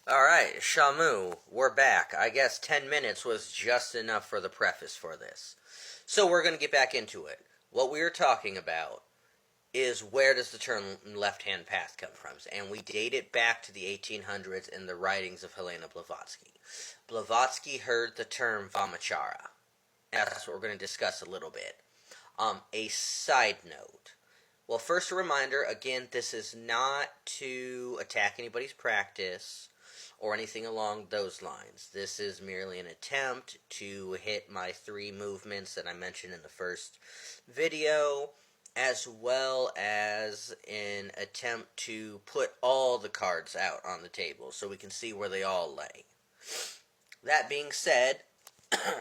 Alright, Shamu, we're back. I guess 10 minutes was just enough for the preface for this. So we're going to get back into it. What we are talking about is where does the term left-hand path come from? And we date it back to the 1800s in the writings of Helena Blavatsky. Blavatsky heard the term Vamachara. That's what we're going to discuss a little bit. A side note. Well, first a reminder, again, this is not to attack anybody's practice or anything along those lines. This is merely an attempt to hit my 3 movements that I mentioned in the first video, as well as an attempt to put all the cards out on the table so we can see where they all lay. That being said,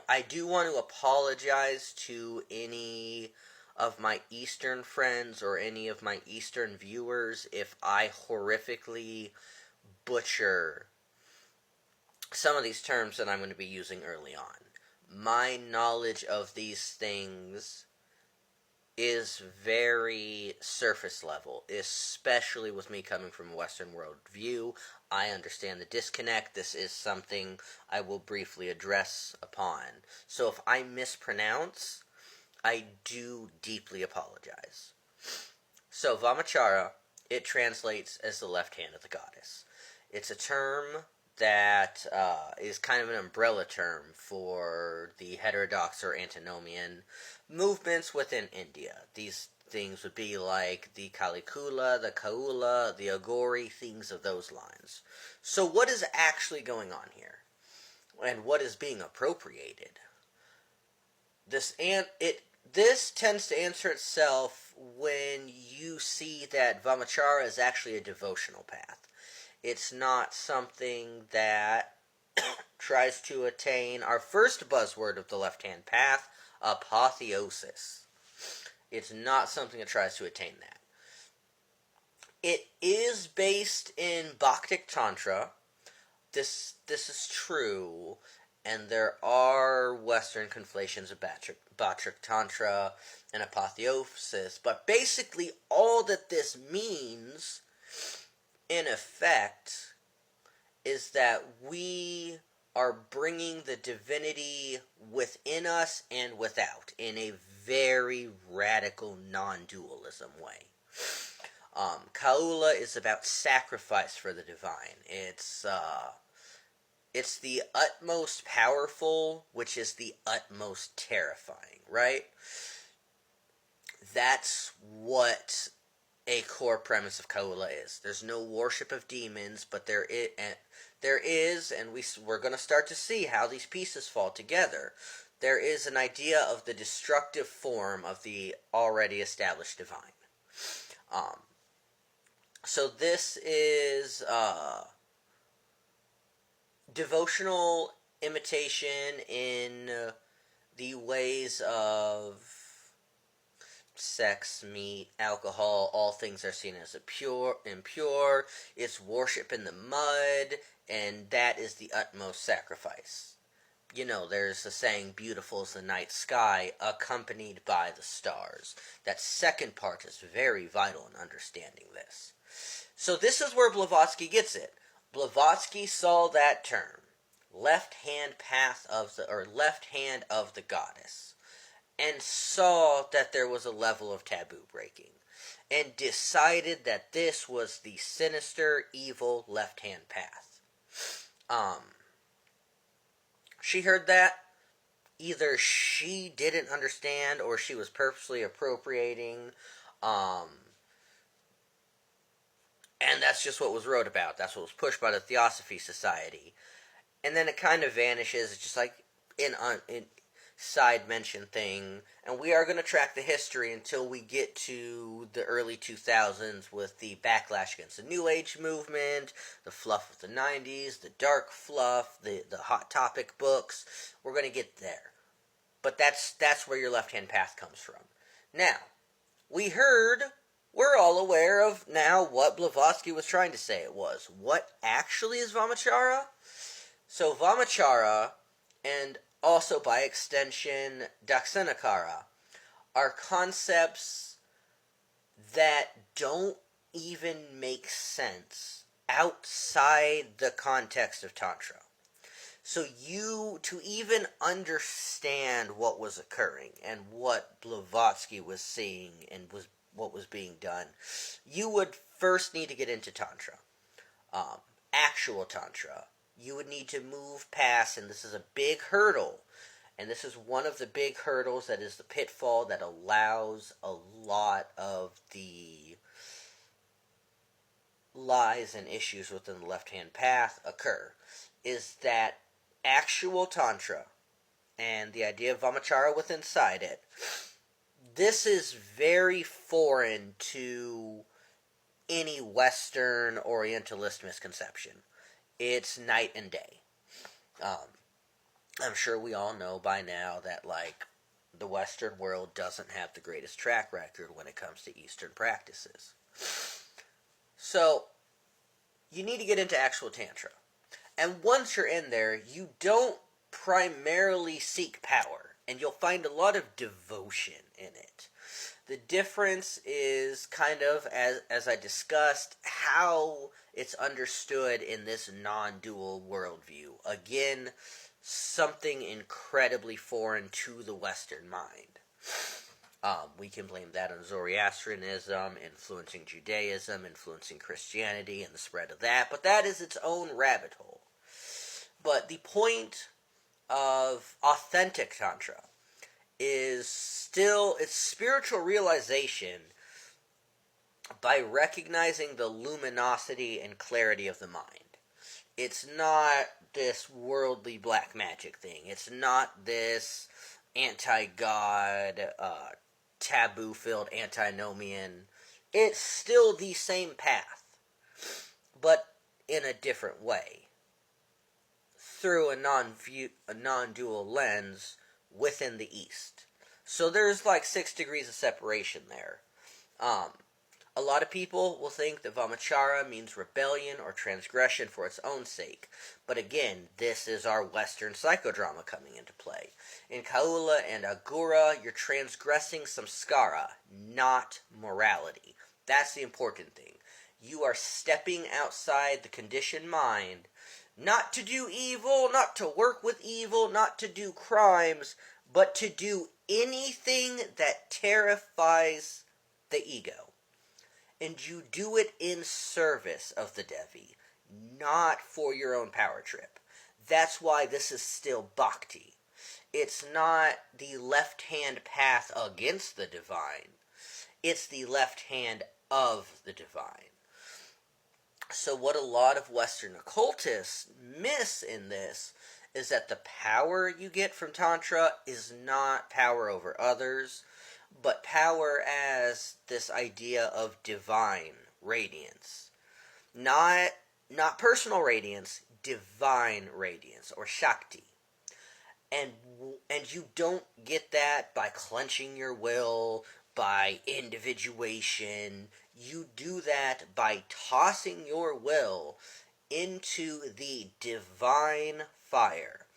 I do want to apologize to any of my Eastern friends or any of my Eastern viewers if I horrifically butcher some of these terms that I'm going to be using early on. My knowledge of these things is very surface level, especially with me coming from a Western world view. I understand the disconnect. This is something I will briefly address upon. So if I mispronounce, I do deeply apologize. So Vamachara, it translates as the left hand of the goddess. It's a term that is kind of an umbrella term for the heterodox or antinomian movements within India. These things would be like the Kalikula, the Kaula, the Agori, things of those lines. So what is actually going on here? And what is being appropriated? This tends to answer itself when you see that Vamachara is actually a devotional path. It's not something that tries to attain our first buzzword of the left-hand path, apotheosis. It's not something that tries to attain that. It is based in Bhaktic Tantra. This is true, and there are Western conflations of Bhaktic Tantra and apotheosis, but basically all that this means, in effect, is that we are bringing the divinity within us and without in a very radical non-dualism way. Kaula is about sacrifice for the divine. It's the utmost powerful, which is the utmost terrifying, right? That's what a core premise of Kaula is. There's no worship of demons, but there is, and we're going to start to see how these pieces fall together. There is an idea of the destructive form of the already established divine. So this is devotional imitation in the ways of sex, meat, alcohol. All things are seen as impure. It's worship in the mud, and that is the utmost sacrifice. You know, there's a saying, beautiful is the night sky, accompanied by the stars. That second part is very vital in understanding this. So this is where Blavatsky gets it. Blavatsky saw that term, left hand of the goddess, and saw that there was a level of taboo breaking, and decided that this was the sinister, evil left hand path. She heard that. Either she didn't understand or she was purposely appropriating. And that's just what was wrote about. That's what was pushed by the Theosophy Society. And then it kind of vanishes. It's just like an side mention thing. And we are going to track the history until we get to the early 2000s with the backlash against the New Age movement, the fluff of the 90s, the dark fluff, the Hot Topic books. We're going to get there. But that's where your left-hand path comes from. Now, we're all aware of now what Blavatsky was trying to say it was. What actually is Vamachara? So Vamachara, and also by extension Dakshinakara, are concepts that don't even make sense outside the context of Tantra. So to even understand what was occurring and what Blavatsky was seeing and what was being done, you would first need to get into Tantra. Um, Actual Tantra. You would need to move past, and this is a big hurdle, and this is one of the big hurdles that is the pitfall that allows a lot of the lies and issues within the left-hand path occur, is that actual Tantra and the idea of Vamachara with inside it, this is very foreign to any Western Orientalist misconception. It's night and day. Um, I'm sure we all know by now that, like, the Western world doesn't have the greatest track record when it comes to Eastern practices. So, you need to get into actual Tantra. And once you're in there, you don't primarily seek power, and you'll find a lot of devotion in it. The difference is kind of, as I discussed, how it's understood in this non-dual worldview. Again, something incredibly foreign to the Western mind. We can blame that on Zoroastrianism, influencing Judaism, influencing Christianity, and the spread of that, but that is its own rabbit hole. But the point of authentic Tantra is still its spiritual realization by recognizing the luminosity and clarity of the mind. It's not this worldly black magic thing. It's not this anti-God, taboo-filled antinomian. It's still the same path, but in a different way, through a non-dual lens within the East. So there's like 6 degrees of separation there. A lot of people will think that Vamachara means rebellion or transgression for its own sake. But again, this is our Western psychodrama coming into play. In Kaula and Agura, you're transgressing samskara, not morality. That's the important thing. You are stepping outside the conditioned mind, not to do evil, not to work with evil, not to do crimes, but to do anything that terrifies the ego. And you do it in service of the Devi, not for your own power trip. That's why this is still bhakti. It's not the left-hand path against the divine. It's the left hand of the divine. So what a lot of Western occultists miss in this is that the power you get from Tantra is not power over others, but power as this idea of divine radiance. Not personal radiance, divine radiance, or Shakti. And you don't get that by clenching your will, by individuation. You do that by tossing your will into the divine fire.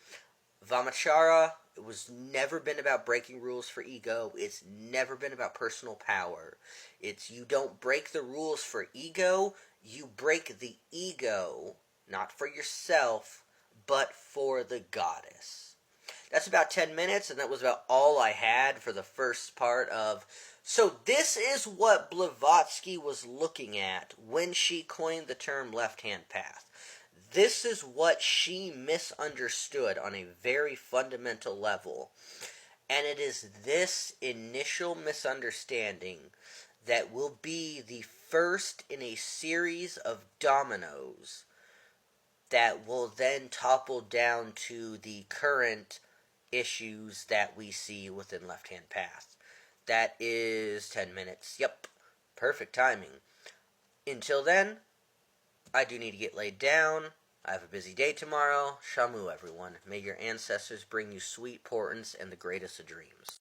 Vamachara, it was never been about breaking rules for ego. It's never been about personal power. It's you don't break the rules for ego, you break the ego, not for yourself, but for the goddess. That's about 10 minutes, and that was about all I had for the first part of... So this is what Blavatsky was looking at when she coined the term left-hand path. This is what she misunderstood on a very fundamental level. And it is this initial misunderstanding that will be the first in a series of dominoes that will then topple down to the current issues that we see within left-hand path. That is 10 minutes. Yep, perfect timing. Until then, I do need to get laid down. I have a busy day tomorrow. Shamu, everyone. May your ancestors bring you sweet portents and the greatest of dreams.